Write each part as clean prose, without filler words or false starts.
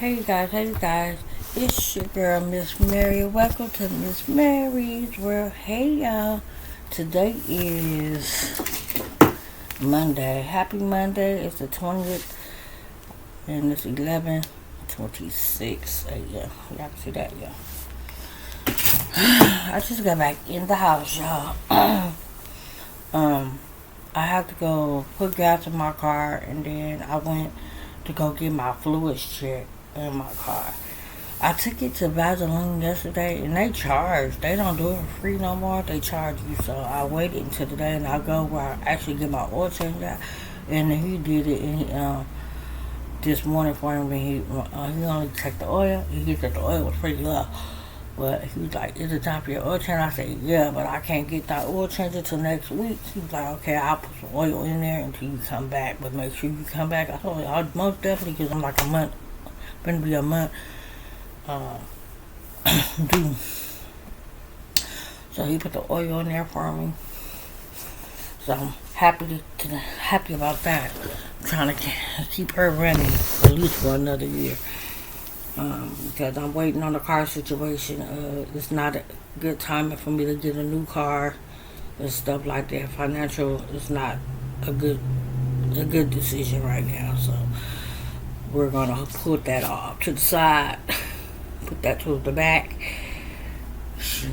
Hey you guys, it's your girl Miss Mary. Welcome to Miss Mary's World. Hey y'all, today is Monday. Happy Monday. It's the 20th and it's 11:26 a.m. Y'all can see that, y'all. I just got back in the house, y'all. I had to go put gas in my car and then I went to go get my fluids checked in my car. I took it to Vaseline yesterday and they charge. They don't do it for free no more. They charge you. So I waited until today and I go where I actually get my oil change out. And he did it and this morning for him. And he only checked the oil. He said the oil was pretty low. But he was like, is it time for your oil change? I said, yeah, but I can't get that oil change until next week. He was like, okay, I'll put some oil in there until you come back. But make sure you come back. I told him, I'll most definitely, because I'm like a month. Gonna be a month due. So he put the oil in there for me. So I'm happy about that. I'm trying to keep her running at least for another year. Because I'm waiting on the car situation. It's not a good timing for me to get a new car and stuff like that. Financial is not a good decision right now. So we're gonna put that off to the side. Put that to the back.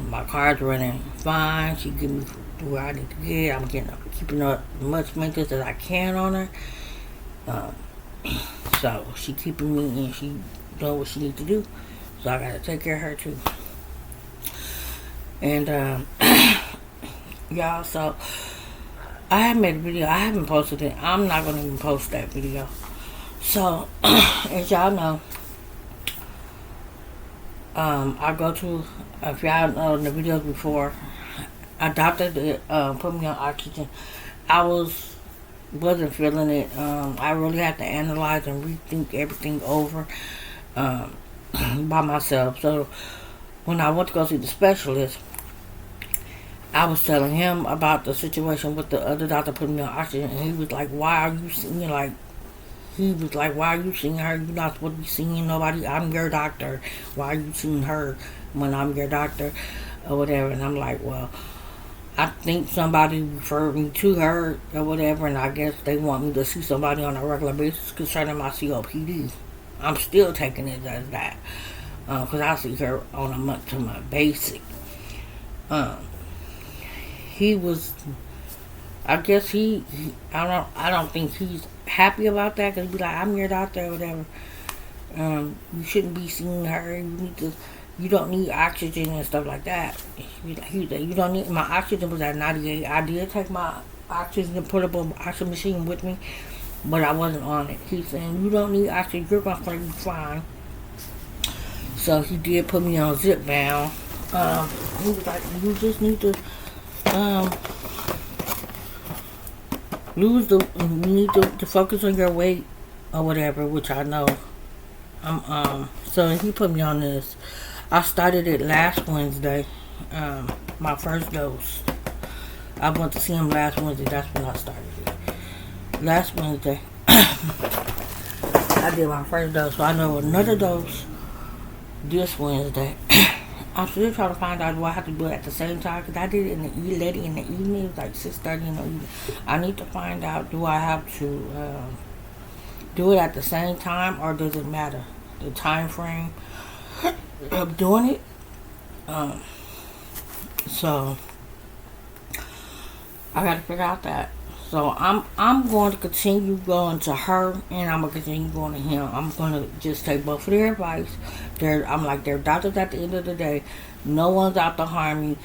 My car's running fine. She give me where I need to get. I'm keeping up as much maintenance as I can on her. So she keeping me and she doing what she need to do. So I gotta take care of her too. And y'all, so I haven't made a video. I haven't posted it. I'm not gonna even post that video. So as y'all know, I go to, if y'all know in the videos before, a doctor that put me on oxygen. I wasn't feeling it. I really had to analyze and rethink everything over by myself. So when I went to go see the specialist, I was telling him about the situation with the other doctor putting me on oxygen, and he was like, "Why are you seeing why are you seeing her? You're not supposed to be seeing nobody. I'm your doctor. Why are you seeing her when I'm your doctor?" Or whatever. And I'm like, well, I think somebody referred me to her or whatever, and I guess they want me to see somebody on a regular basis concerning my COPD. I'm still taking it as that. Because I see her on a month-to-month basis. He was, I guess I don't think he's happy about that, because he'd be like, I'm your doctor or whatever. You shouldn't be seeing her. You don't need oxygen and stuff like that. He was like, you don't need, my oxygen was at 98. I did take my oxygen, portable oxygen machine with me, but I wasn't on it. He's saying, you don't need oxygen, you're going to be fine. So he did put me on Zipbound. He was like, you just need to you need to focus on your weight or whatever, which I know. So he put me on this. I started it last Wednesday, my first dose. I went to see him last Wednesday. That's when I started it. Last Wednesday, I did my first dose. So I know another dose this Wednesday. I'm still trying to find out, do I have to do it at the same time? Because I did it late in the evening. It was like 6:30 in the evening. I need to find out, do I have to do it at the same time, or does it matter? The time frame of doing it. So I got to figure out that. So I'm going to continue going to her, and I'm gonna continue going to him. I'm gonna just take both of their advice. I'm like, they're doctors at the end of the day. No one's out to harm me.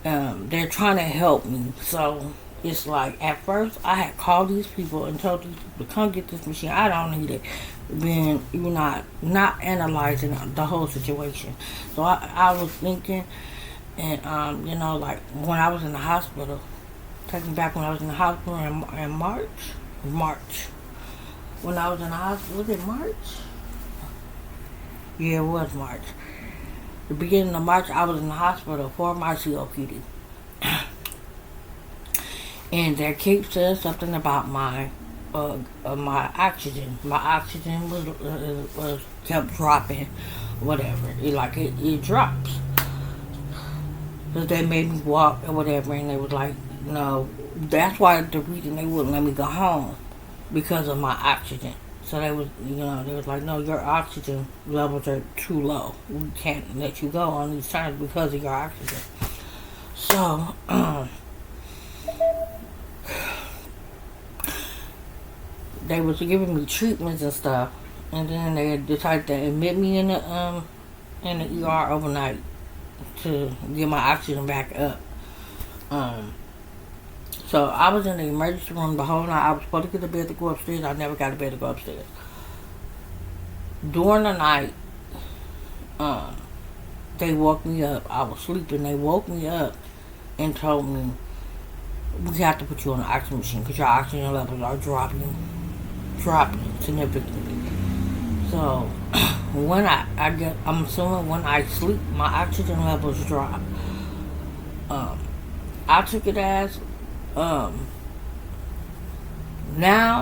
They're trying to help me. So it's like, at first I had called these people and told these people to come get this machine. I don't need it. Then you're not analyzing the whole situation. So I was thinking, and like when I was in the hospital. Taking back when I was in the hospital in March. When I was in the hospital, was it March? Yeah, it was March. The beginning of March, I was in the hospital for my COPD. And they keep saying something about my my oxygen. My oxygen was kept dropping, whatever. It drops. So they made me walk or whatever, and they was like, no, that's why the reason they wouldn't let me go home because of my oxygen. So they was like, no, your oxygen levels are too low. We can't let you go on these times because of your oxygen. So, they was giving me treatments and stuff, and then they decided to admit me in the ER overnight to get my oxygen back up. So I was in the emergency room the whole night. I was supposed to get to bed to go upstairs. I never got to bed to go upstairs. During the night, they woke me up. I was sleeping. They woke me up and told me, we have to put you on the oxygen machine because your oxygen levels are dropping significantly. So when I'm assuming when I sleep, my oxygen levels drop. I took it as, now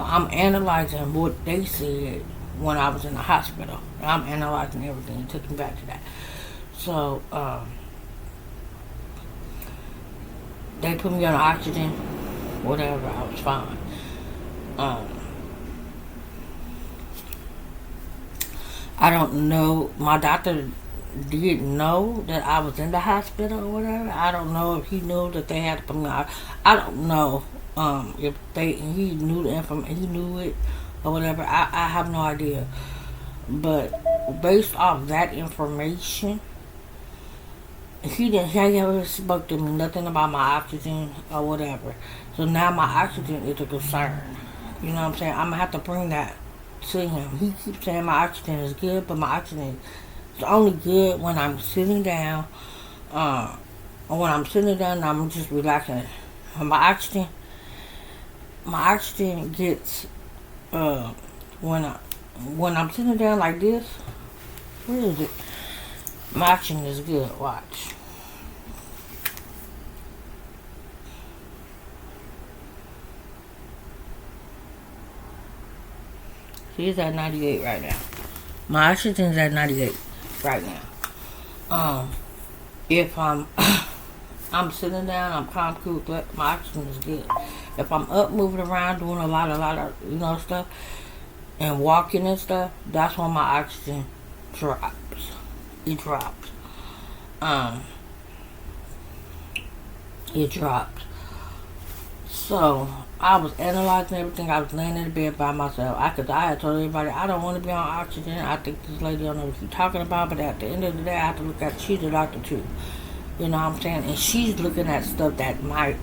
I'm analyzing what they said when I was in the hospital. I'm analyzing everything. It took me back to that. So, they put me on oxygen, whatever, I was fine. I don't know, my doctor didn't know that I was in the hospital or whatever. I don't know if he knew that they had to put me on. I don't know if he knew the information, he knew it or whatever. I have no idea. But based off that information, he never spoke to me nothing about my oxygen or whatever. So now my oxygen is a concern. You know what I'm saying? I'm gonna have to bring that to him. He keeps saying my oxygen is good, but my oxygen is only good when I'm sitting down, or when I'm sitting down and I'm just relaxing. My oxygen gets when I'm sitting down like this. Where is it? My oxygen is good. Watch. See, it's at 98 right now. My oxygen's at 98 right now. If I'm I'm sitting down, I'm calm, cool, my oxygen is good. If I'm up, moving around, doing a lot of stuff, and walking and stuff, that's when my oxygen drops. It drops. It drops. So I was analyzing everything. I was laying in the bed by myself. I had told everybody I don't want to be on oxygen. I think this lady don't know what she's talking about. But at the end of the day, I have to look at. She's a doctor too. You know what I'm saying? And she's looking at stuff that my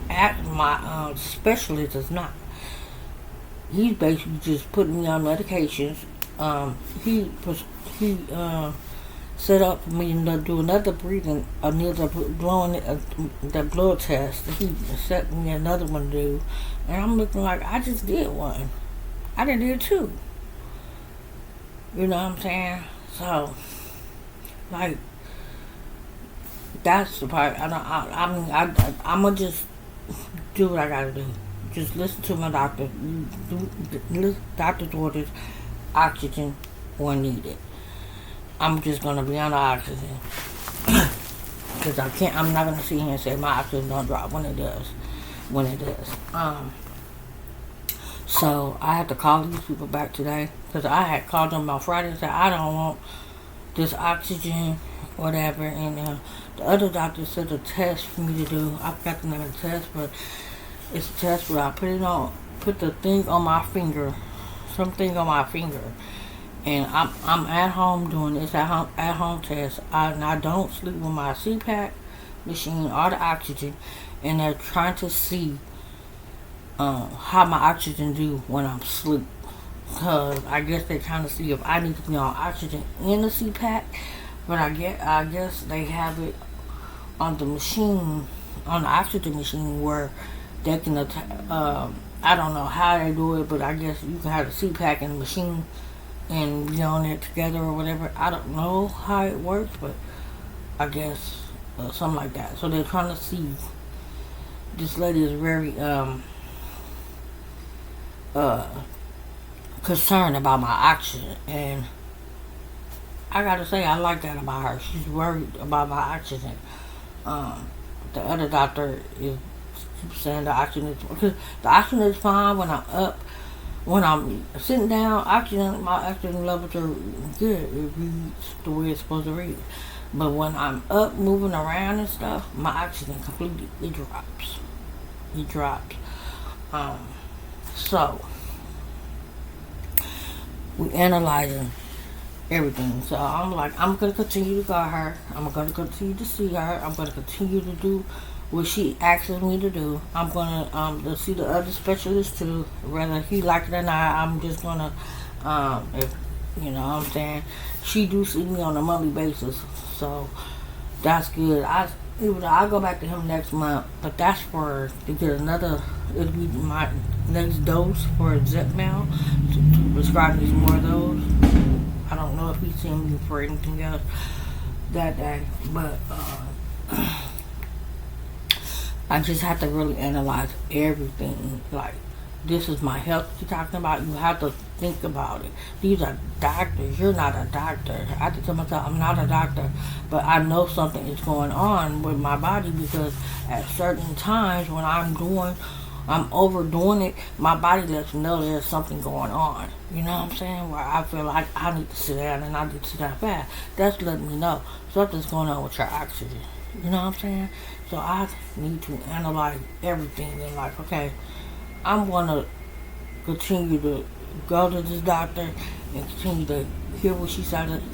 specialist is not. He's basically just putting me on medications. He set up for me to do another breathing, another blowing the blood test. He set me another one to do, and I'm looking like I just did one. I done did two. You know what I'm saying? So, like, that's the part. I'm gonna just do what I gotta do. Just listen to my doctor. Doctor's orders, oxygen when needed. I'm just gonna be on the oxygen because I'm not gonna sit here and say my oxygen don't drop when it does. So I had to call these people back today because I had called them on Friday and said I don't want this oxygen, whatever. And the other doctor said a test for me to do. I forgot the name of the test, but it's a test where I put the thing on my finger, something on my finger. And I'm at home doing this at home test. I don't sleep with my CPAP machine or the oxygen, and they're trying to see how my oxygen do when I'm asleep. Cause I guess they're trying to see if I need to be on oxygen in the CPAP, but I guess they have it on the machine, on the oxygen machine, where they can I don't know how they do it, but I guess you can have the CPAP in the machine and be on it together or whatever. I don't know how it works, but I guess something like that. So they're trying to see. This lady is very uh, concerned about my oxygen, and I gotta say I like that about her. She's worried about my oxygen. Um, the other doctor is keeps saying the oxygen is because the oxygen is fine when I'm up. When I'm sitting down, my oxygen levels are good. It reads the way it's supposed to read. But when I'm up, moving around and stuff, my oxygen completely it drops. It drops. Um, so we analyzing everything. So I'm like, I'm gonna continue to guard her. I'm gonna continue to see her. I'm gonna continue to do what she asks me to do. I'm gonna to see the other specialist too, whether he like it or not. I'm just gonna if you know what I'm saying. She do see me on a monthly basis, so that's good. I go back to him next month, but that's for to get another. It'll be my next dose for Zepbound to prescribe me some more of those. I don't know if he's seeing me for anything else that day, but I just have to really analyze everything. Like, this is my health you're talking about. You have to think about it. These are doctors. You're not a doctor. I have to tell myself I'm not a doctor, but I know something is going on with my body because at certain times when I'm overdoing it, my body lets me know there's something going on. You know what I'm saying? Where I feel like I need to sit down and I need to sit down fast. That's letting me know something's going on with your oxygen. You know what I'm saying? So I need to analyze everything and like, okay, I'm going to continue to go to this doctor and continue to hear what she said. And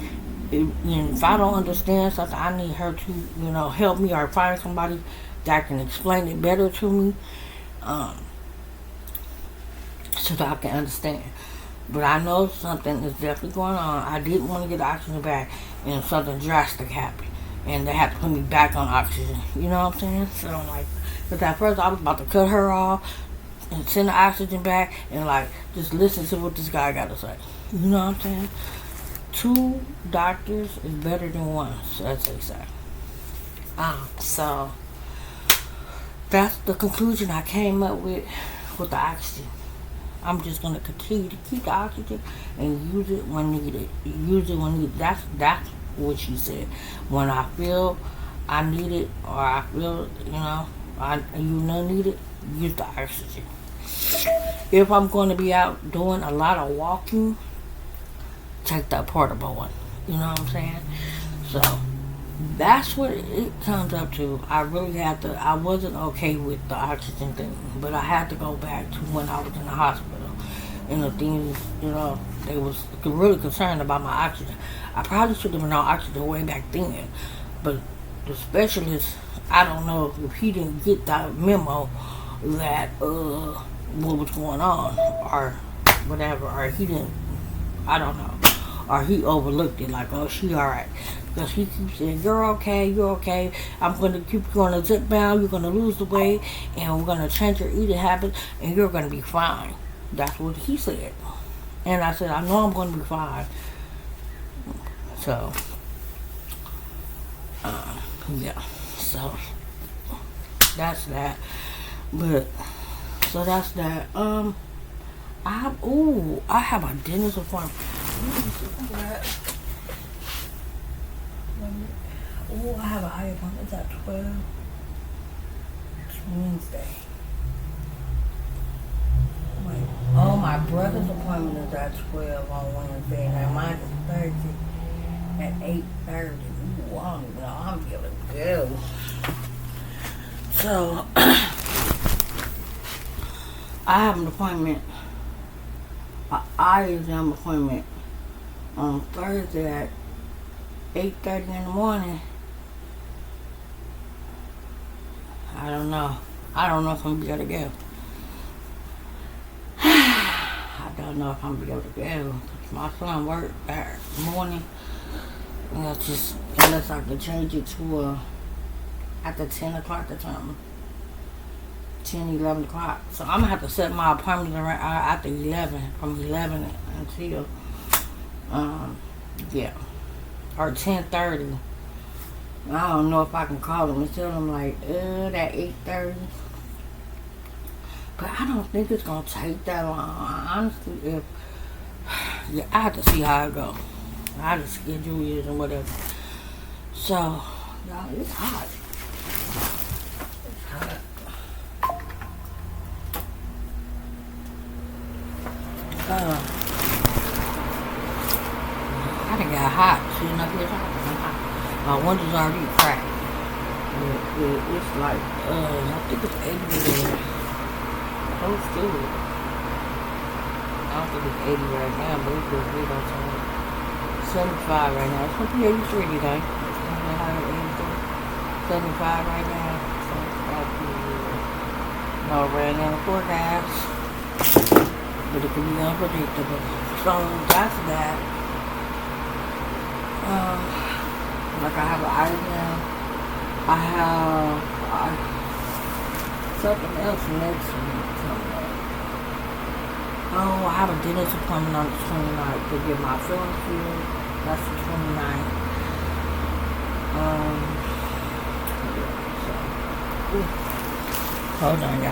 if I don't understand something, I need her to, help me or find somebody that can explain it better to me. So that I can understand. But I know something is definitely going on. I didn't want to get oxygen back and something drastic happened. And they had to put me back on oxygen. You know what I'm saying? So I'm like, because at first I was about to cut her off and send the oxygen back and like just listen to what this guy got to say. You know what I'm saying? 2 doctors is better than 1, so as they say. So that's the conclusion I came up with the oxygen. I'm just gonna continue to keep the oxygen and use it when needed. Use it when needed. That's what she said. When I feel I need it or I feel need it, use the oxygen. If I'm going to be out doing a lot of walking, take the portable one. You know what I'm saying? So that's what it comes up to. I really had to. I wasn't okay with the oxygen thing, but I had to go back to when I was in the hospital. And the things, they was really concerned about my oxygen. I probably should have been on oxygen way back then, but the specialist, I don't know if he didn't get that memo that what was going on or whatever, or he didn't. I don't know, or he overlooked it like, oh, she all right. Because he keeps saying, you're okay. I'm going to keep you on a Zepbound, you're going to lose the weight, and we're going to change your eating habits, and you're going to be fine. That's what he said. And I said, I know I'm going to be fine. So, yeah. So, that's that. But, so that's that. I have a dentist appointment. I have an eye appointment. It's at 12. It's Wednesday. Wait. Oh, my brother's appointment is at 12 on Wednesday. Now mine is Thursday at 8:30. Ooh, I don't even know. I'm feeling good. So, I have an appointment, an eye exam appointment on Thursday at 8:30 in the morning. I don't know if I'm going to be able to go. I don't know if I'm going to be able to go. My son worked that morning. Unless I can change it to after 10 o'clock or something. 10, 11 o'clock. So I'm going to have to set my appointment around after 11. From 11 until, or 10:30. I don't know if I can call them and tell them like, that 8:30. But I don't think it's gonna take that long. Honestly, if yeah, I have to see how it go. How the schedule is and whatever. So, y'all, it's hot. It's hot. I done got hot sitting up here. My windows already cracked. It's like, I think it's 80 there. Close to it. I don't think it's 80 right now, but it's just big on time. 75 right now. It's supposed to be 83 today. It's going to be higher than 83. 75 right now. So it's got to be no rain in the forecast. But it can be unpredictable. So that's that. Like I have an idea. I have something else next week coming up. Oh, I have a dentist appointment on the 29th to get my fillings filled. That's the 29th. Yeah, so, hold on, y'all.